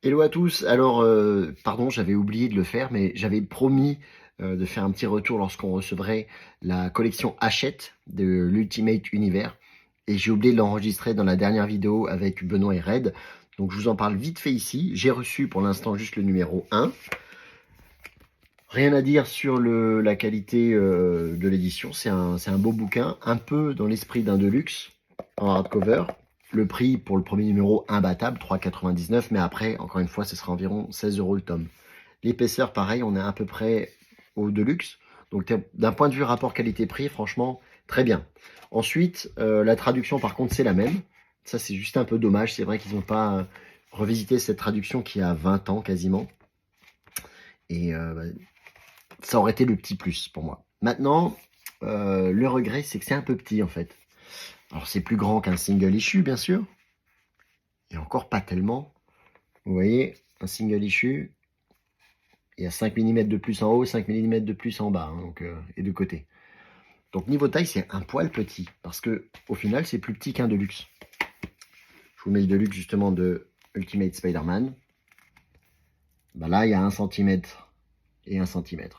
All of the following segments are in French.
Hello à tous. Alors, pardon, j'avais oublié de le faire, mais j'avais promis de faire un petit retour lorsqu'on recevrait la collection Hachette de l'Ultimate Univers. Et j'ai oublié de l'enregistrer dans la dernière vidéo avec Benoît et Red. Donc je vous en parle vite fait ici. J'ai reçu pour l'instant juste le numéro 1. Rien à dire sur la qualité de l'édition. C'est un beau bouquin, un peu dans l'esprit d'un Deluxe en hardcover. Le prix pour le premier numéro imbattable, 3,99 €, mais après, encore une fois, ce sera environ 16 € le tome. L'épaisseur, pareil, on est à peu près au Deluxe. Donc d'un point de vue rapport qualité-prix, franchement, très bien. Ensuite, la traduction, par contre, c'est la même. Ça, c'est juste un peu dommage. C'est vrai qu'ils n'ont pas revisité cette traduction qui a 20 ans quasiment. Et ça aurait été le petit plus pour moi. Maintenant, le regret, c'est que c'est un peu petit en fait. Alors c'est plus grand qu'un single issue, bien sûr. Et encore pas tellement. Vous voyez, un single issue, il y a 5 mm de plus en haut, 5 mm de plus en bas, hein, donc, et de côté. Donc niveau taille, c'est un poil petit, parce que au final, c'est plus petit qu'un Deluxe. Je vous mets le Deluxe justement de Ultimate Spider-Man. Ben là, il y a 1 cm et 1 cm.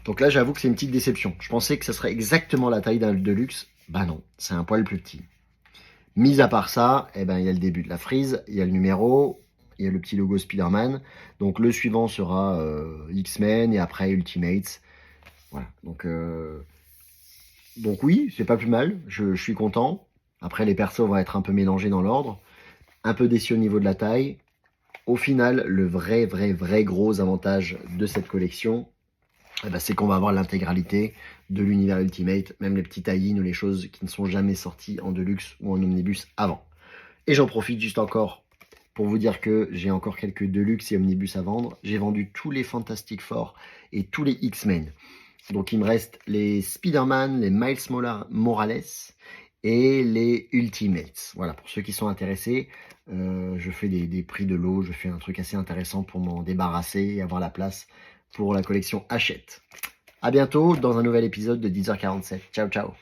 Donc là, j'avoue que c'est une petite déception. Je pensais que ça serait exactement la taille d'un Deluxe. Bah non, c'est un poil plus petit. Mis à part ça, eh ben, il y a le début de la frise, il y a le numéro, il y a le petit logo Spider-Man. Donc le suivant sera X-Men et après Ultimates. Voilà. Donc oui, c'est pas plus mal. Je suis content. Après, les persos vont être un peu mélangés dans l'ordre. Un peu déçu au niveau de la taille. Au final, le vrai gros avantage de cette collection, eh ben, c'est qu'on va avoir l'intégralité de l'univers Ultimate, même les petits tie-in ou les choses qui ne sont jamais sorties en Deluxe ou en Omnibus avant. Et j'en profite juste encore pour vous dire que j'ai encore quelques Deluxe et Omnibus à vendre. J'ai vendu tous les Fantastic Four et tous les X-Men. Donc il me reste les Spider-Man, les Miles Morales et les Ultimates. Voilà, pour ceux qui sont intéressés, je fais des prix de lot, je fais un truc assez intéressant pour m'en débarrasser et avoir la place pour la collection Hachette. À bientôt dans un nouvel épisode de 10h47. Ciao, ciao.